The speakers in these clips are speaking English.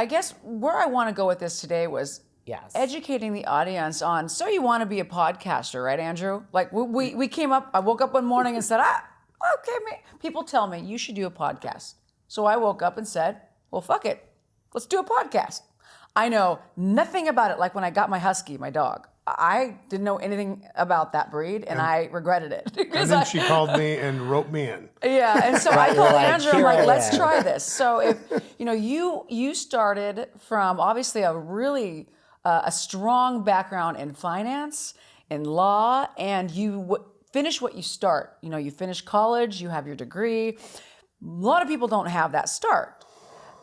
I guess where I want to go with this today was educating the audience on, so you want to be a podcaster, right, Andrew? Like we came up, I woke up one morning and said, people tell me you should do a podcast. So I woke up and said, well, fuck it. Let's do a podcast. I know nothing about it. Like when I got my husky, my dog, I didn't know anything about that breed, and I regretted it. And then she called me and wrote me in. Yeah, and so I told Andrew, I'm like, let's try this. So if you started from obviously a really a strong background in finance, in law, and you finish what you start. You finish college, you have your degree. A lot of people don't have that start,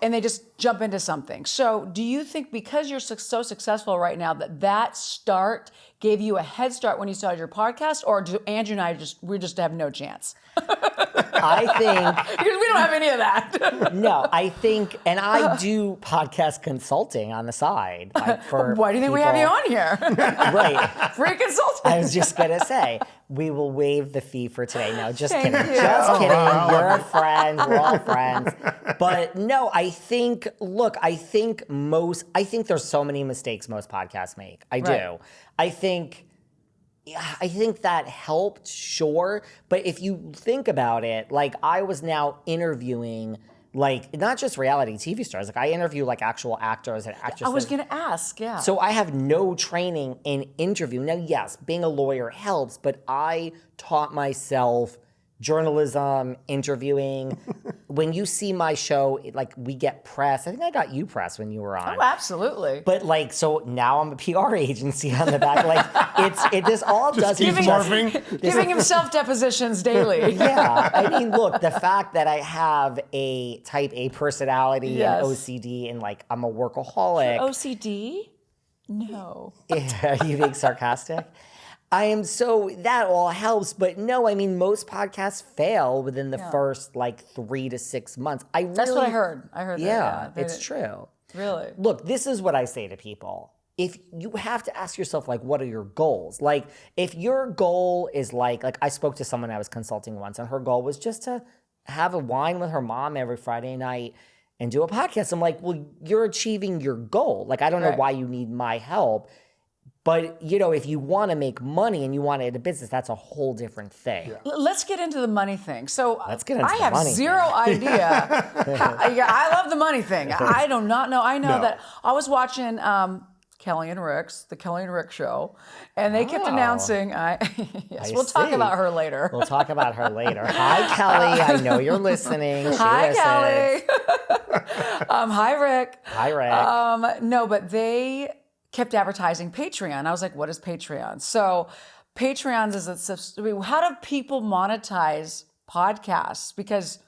and they just jump into something. So do you think because you're so successful right now that start gave you a head start when you started your podcast, or do Andrew and I we just have no chance? I think... Because we don't have any of that. No, I think, and I do podcast consulting on the side. Like for why do you think we have you on here? Right. Free consulting. I was just going to say, we will waive the fee for today. No, just Thank kidding. you. Just kidding. Wow. You're a friend. We're all friends. But no, I think there's so many mistakes most podcasts make. I do. Right. I think that helped, sure. But if you think about it, like I was now interviewing, like not just reality TV stars, like I interview like actual actors and actresses. I was going to ask, yeah. So I have no training in interview. Now, yes, being a lawyer helps, but I taught myself journalism, interviewing. When you see my show, like we get press. I think I got you press when you were on. Oh, absolutely. But like, so now I'm a PR agency on the back. Like this all just doesn't keep morphing. Giving himself depositions daily. Yeah, I mean, look, the fact that I have a type A personality and OCD and like I'm a workaholic. OCD? No. Are you being sarcastic? That all helps, but no, I mean, most podcasts fail within the first like 3 to 6 months. That's what I heard. I heard that. Yeah, it's true. Really? Look, this is what I say to people. If you have to ask yourself, like, what are your goals? Like, if your goal is like I spoke to someone I was consulting once, and her goal was just to have a wine with her mom every Friday night and do a podcast. I'm like, well, you're achieving your goal. Like, I don't know why you need my help. But, if you want to make money and you want it in a business, that's a whole different thing. Yeah. Let's get into the money thing. So I have money zero idea. I love the money thing. I do not know. I know that I was watching Kelly and Rick's, the Kelly and Rick show, and they kept announcing, we'll talk about her later. We'll talk about her later. Hi, Kelly. I know you're listening. Hi, Kelly. Hi, Rick. Hi, Rick. No, but they kept advertising Patreon. I was like, what is Patreon? So Patreon is how do people monetize podcasts? Because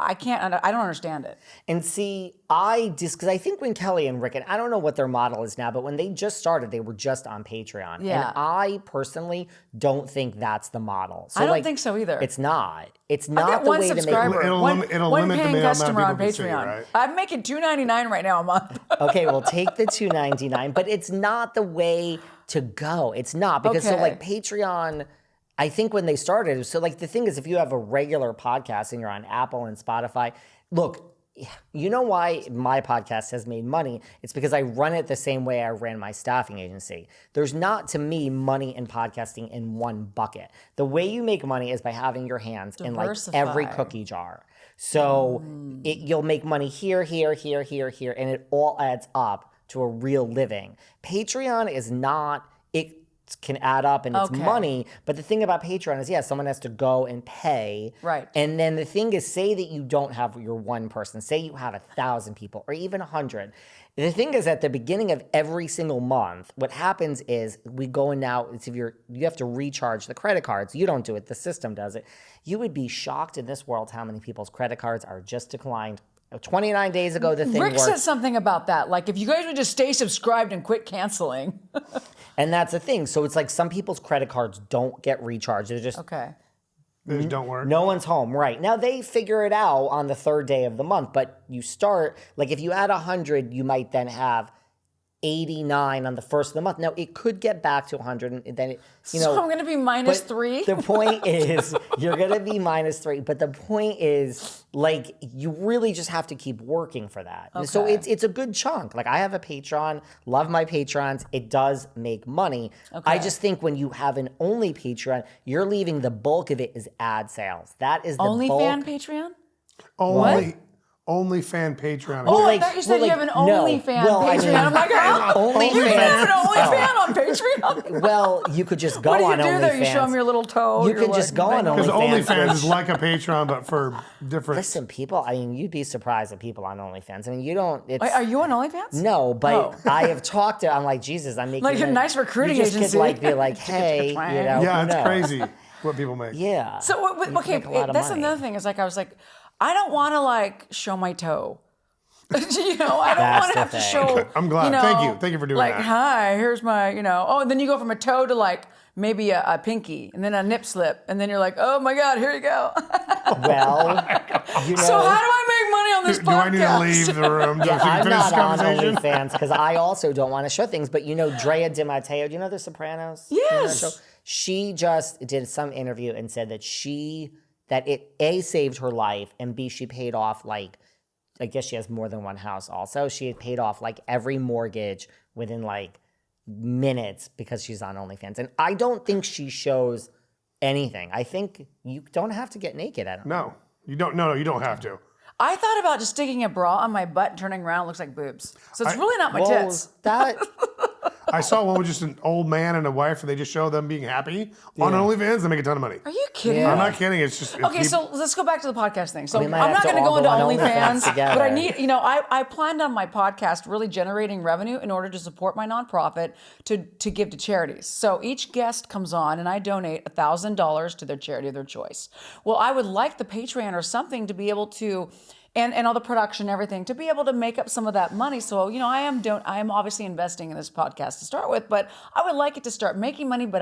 I don't understand it. And see, because I think when Kelly and Rick, and I don't know what their model is now, but when they just started, they were just on Patreon. Yeah. And I personally don't think that's the model. So I don't think so either. It's not. It's I not got the one way subscriber, to one limit paying the customer on amount of people Patreon. right? I'm making $2.99 right now a month. Okay, well, take the $2.99, but it's not the way to go. It's not, because so like Patreon, I think when they started, so like the thing is, if you have a regular podcast and you're on Apple and Spotify, look, you know why my podcast has made money? It's because I run it the same way I ran my staffing agency. There's not, to me, money in podcasting in one bucket. The way you make money is by having your hands in like every cookie jar. So you'll make money here, here, here, here, here, and it all adds up to a real living. Patreon is not, it can add up and it's money, but the thing about Patreon is, someone has to go and pay. Right. And then the thing is, say that you don't have your one person, say you have 1,000 people or even 100. The thing is, at the beginning of every single month, what happens is we go in now, you have to recharge the credit cards. You don't do it, the system does it. You would be shocked in this world how many people's credit cards are just declined. 29 days ago, the thing Rick worked. said something about that. Like, if you guys would just stay subscribed and quit canceling. And that's the thing. So it's like some people's credit cards don't get recharged. They're just... They just don't work. No one's home. Right. Now, they figure it out on the third day of the month, but you start... Like, if you add 100, you might then have $89 on the first of the month. Now it could get back to 100, and then So I'm going to be -3. The point is, you're going to be -3. But the point is, like, you really just have to keep working for that. Okay. So it's a good chunk. Like, I have a Patreon, love my Patrons. It does make money. Okay. I just think when you have an only Patreon, you're leaving the bulk of it is ad sales. That is the only bulk. fan Patreon? Only fan Patreon. Oh, I thought you said you have an OnlyFans Patreon. I'm like, you have an OnlyFans on Patreon? Well, you could just go on OnlyFans. What do you do there? You show them your little toe? You could just go on OnlyFans. Because OnlyFans is like a Patreon, but for different... Listen, people, I mean, you'd be surprised at people on OnlyFans. I mean, you don't... Wait, are you on OnlyFans? No, but I have talked to... I'm like, Jesus, I'm making... Like a nice recruiting agency. You just could be like, hey, you know... Yeah, it's crazy what people make. Yeah. So, okay, that's another thing. Is like, I was like, I don't want to like show my toe. I don't want to have to show. I'm glad. Thank you for doing that. Like, hi, here's my, and then you go from a toe to like maybe a pinky, and then a nip slip, and then you're like, oh my God, here you go. Well, so how do I make money on this podcast? Do I need to leave the room? Yeah, I'm not on OnlyFans because I also don't want to show things. But Drea Di Matteo, do you know The Sopranos? Yes. She just did some interview and said that that it A, saved her life, and B, she paid off like, I guess she has more than one house also. She had paid off like every mortgage within like minutes because she's on OnlyFans. And I don't think she shows anything. I think you don't have to get naked at them. No, you don't. No, you don't have to. I thought about just sticking a bra on my butt and turning around. It looks like boobs. So it's really not my tits. I saw one with just an old man and a wife, and they just show them being happy on OnlyFans. They make a ton of money. Are you kidding? I'm not kidding. It's just okay. So let's go back to the podcast thing. So I'm not going to go into OnlyFans, but I need. I planned on my podcast really generating revenue in order to support my nonprofit to give to charities. So each guest comes on, and I donate $1,000 to their charity of their choice. Well, I would like the Patreon or something to be able to. And all the production, everything, to be able to make up some of that money. So, I am obviously investing in this podcast to start with, but I would like it to start making money. But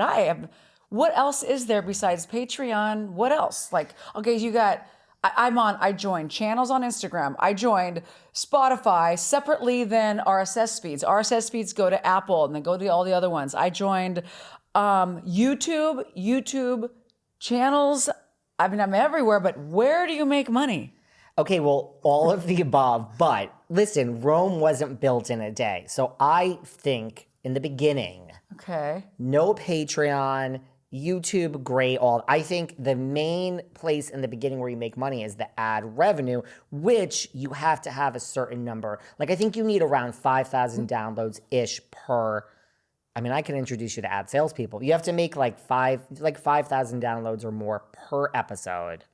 what else is there besides Patreon? What else? Like, okay, I joined channels on Instagram. I joined Spotify separately than RSS feeds. RSS feeds go to Apple and then go to all the other ones. I joined YouTube channels. I mean, I'm everywhere, but where do you make money? Okay, well, all of the above, but listen, Rome wasn't built in a day. So I think in the beginning, no Patreon, YouTube, great, I think the main place in the beginning where you make money is the ad revenue, which you have to have a certain number. Like, I think you need around 5,000 downloads-ish per. I mean, I can introduce you to ad salespeople. You have to make like 5,000 downloads or more per episode.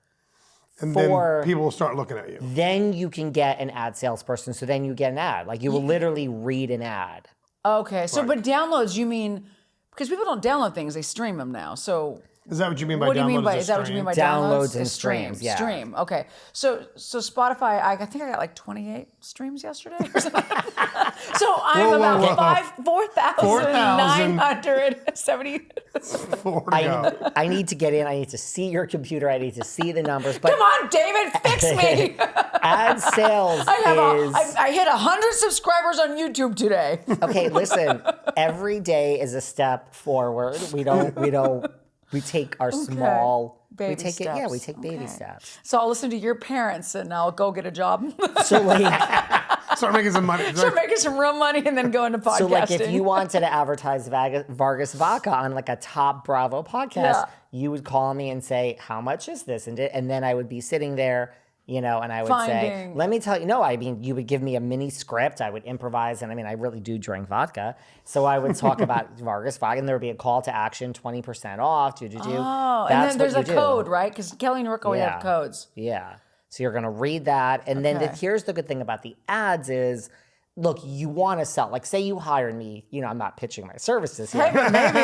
And then people will start looking at you. Then you can get an ad salesperson. So then you get an ad. Like, you will literally read an ad. Okay. So, but downloads, you mean, because people don't download things, they stream them now. So is that what you mean by downloads? Is that what you mean by downloads and streams? Yeah. Stream. Okay. So Spotify, I think I got like 28 streams yesterday or something. So I'm about 4,970. I need to get in. I need to see your computer. I need to see the numbers. But come on, David, fix me. Ad sales I hit 100 subscribers on YouTube today. Okay, listen. Every day is a step forward. We take our small baby steps. We take baby steps. So I'll listen to your parents and I'll go get a job. So start making some money. Start making some real money and then go into podcasting. So like if you wanted to advertise Vargas Vodka on like a top Bravo podcast, you would call me and say, how much is this? And then I would be sitting there, and I would say, let me tell you, you would give me a mini script. I would improvise. And I really do drink vodka. So I would talk about Vargas Vodka and there would be a call to action, 20% off. Oh, and then there's a code, right? Because Kelly and Rick always have codes. Yeah. So you're going to read that. And then here's the good thing about the ads is, look, you want to sell. Like, say you hired me. I'm not pitching my services here. Hey, maybe.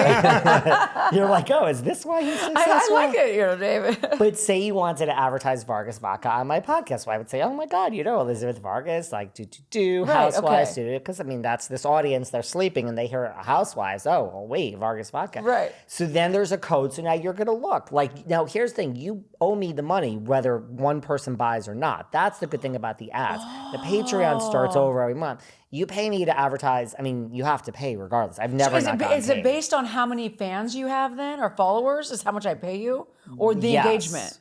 You're like, oh, is this why he's successful? I like it, David. But say you wanted to advertise Vargas Vodka on my podcast. So I would say, oh my God, Elizabeth Vargas, like, Housewives, because, that's this audience, they're sleeping and they hear Housewives. Oh, well, wait, Vargas Vodka. Right. So then there's a code. So now you're going to look. Like, now here's the thing. You owe me the money, whether one person buys or not. That's the good thing about the ads. The Patreon starts over every month. you pay me to advertise. I mean, you have to pay regardless. I've never not gotten Is it paid. based on how many fans you have then, or followers? Is how much I pay you, or the Yes. engagement?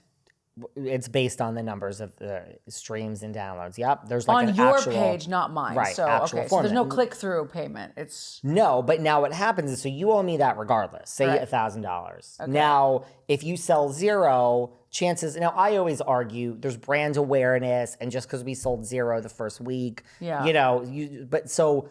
It's based on the numbers of the streams and downloads. Yep, there's like On an your actual, page, not mine. Right, So actual okay, so there's no format. click-through payment. It's No, but now what happens is, so you owe me that regardless. Say Right. $1,000. Now, if you sell 0, chances. Now, I always argue there's brand awareness, and just because we sold 0 the first week, Yeah. you know, but so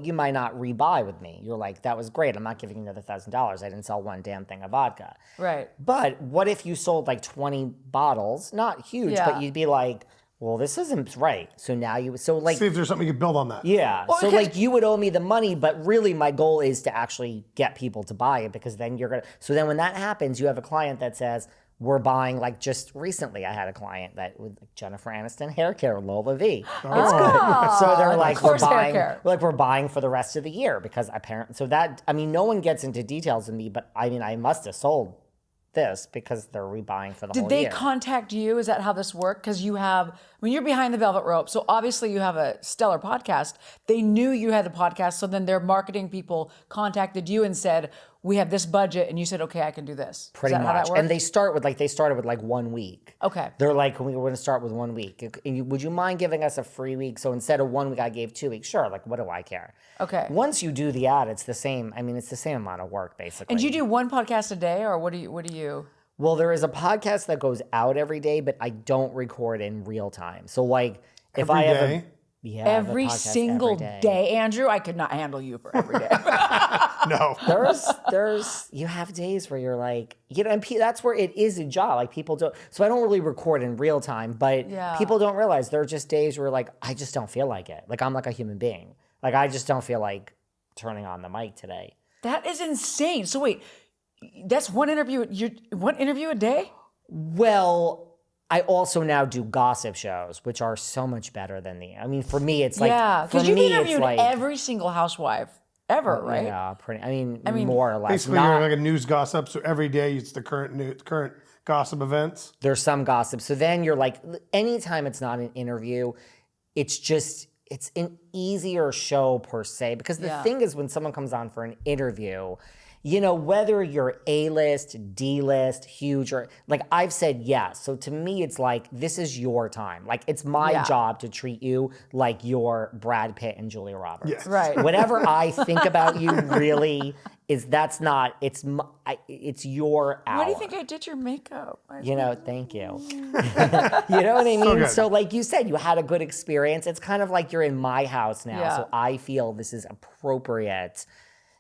you might not rebuy with me. You're like, that was great. I'm not giving you another $1,000. I didn't sell one damn thing of vodka. right. But what if you sold like 20 bottles? Not huge, Yeah. but you'd be like, well, this isn't right. So now like. See if there's something you can build on that. Yeah. Well, so because- like you would owe me the money, but really my goal is to actually get people to buy it, because then so then when that happens, you have a client that says, we're buying, like just recently I had a client that with like Jennifer Aniston hair care, Lola V. It's good. So they're like, course hair we're care. buying for the rest of the year, because apparently, so that, I mean, no one gets into details with me, but I mean, I must have sold this because they're rebuying for the whole Did they year. contact you? Is that how this worked? Because when you're behind the velvet rope, so obviously you have a stellar podcast. They knew you had the podcast, so then their marketing people contacted you and said, we have this budget, and you said, okay, I can do this. Pretty Is that much. how that worked? And they started with like 1 week. Okay. They're like, we're going to start with 1 week. Would you mind giving us a free week? So instead of 1 week, I gave 2 weeks. Sure. Like, what do I care? Okay. Once you do the ad, it's the same. I mean, it's the same amount of work, basically. And do you do one podcast a day, or what do you? Well, there is a podcast that goes out every day, but I don't record in real time. So like, if Every I have day? I have a Every podcast single every day, Andrew, I could not handle you for every day. No. There's you have days where you're like, you know, and that's where it is a job. Like people don't, so I don't really record in real time, but Yeah. people don't realize there are just days where like, I just don't feel like it. Like I'm like a human being. Like I just don't feel like turning on the mic today. That is insane. So wait, that's one interview a day? Well, I also now do gossip shows, which are so much better than I mean, for me, it's like, Yeah, for because you've me, it's interviewed like, every single housewife ever, right? Yeah, pretty. I mean, more or less. Basically, you're like a news gossip, so every day it's the current gossip events. There's some gossip. So then you're like, anytime it's not an interview, it's an easier show per se. Because the thing is, when someone comes on for an interview, you know, whether you're A-list, D-list, huge, or like I've said yes. So to me, it's like, this is your time. Like it's my job to treat you like you're Brad Pitt and Julia Roberts. Yes. Right. Whatever I think about you really it's your hour. Why do you think I did your makeup? You know, thank you. You know what I mean? good. So like you said, you had a good experience. It's kind of like you're in my house now. Yeah. So I feel this is appropriate.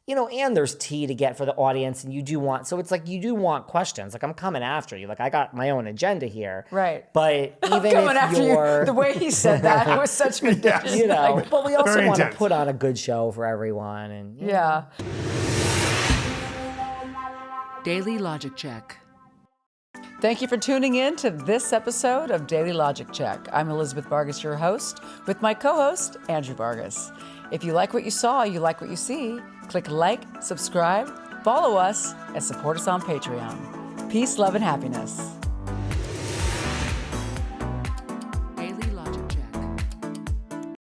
You know, and there's tea to get for the audience, and you do want, so it's like you do want questions. Like I'm coming after you. Like I got my own agenda here. Right. But even Coming if after you're, you, the way he said that was such good. Yes. you know, but we also Very want to intense. put on a good show for everyone. And you know. Yeah. Daily Logic Check. Thank you for tuning in to this episode of Daily Logic Check. I'm Elizabeth Vargas, your host, with my co-host, Andrew Vargas. If you like what you saw, you like what you see, click like, subscribe, follow us, and support us on Patreon. Peace, love, and happiness.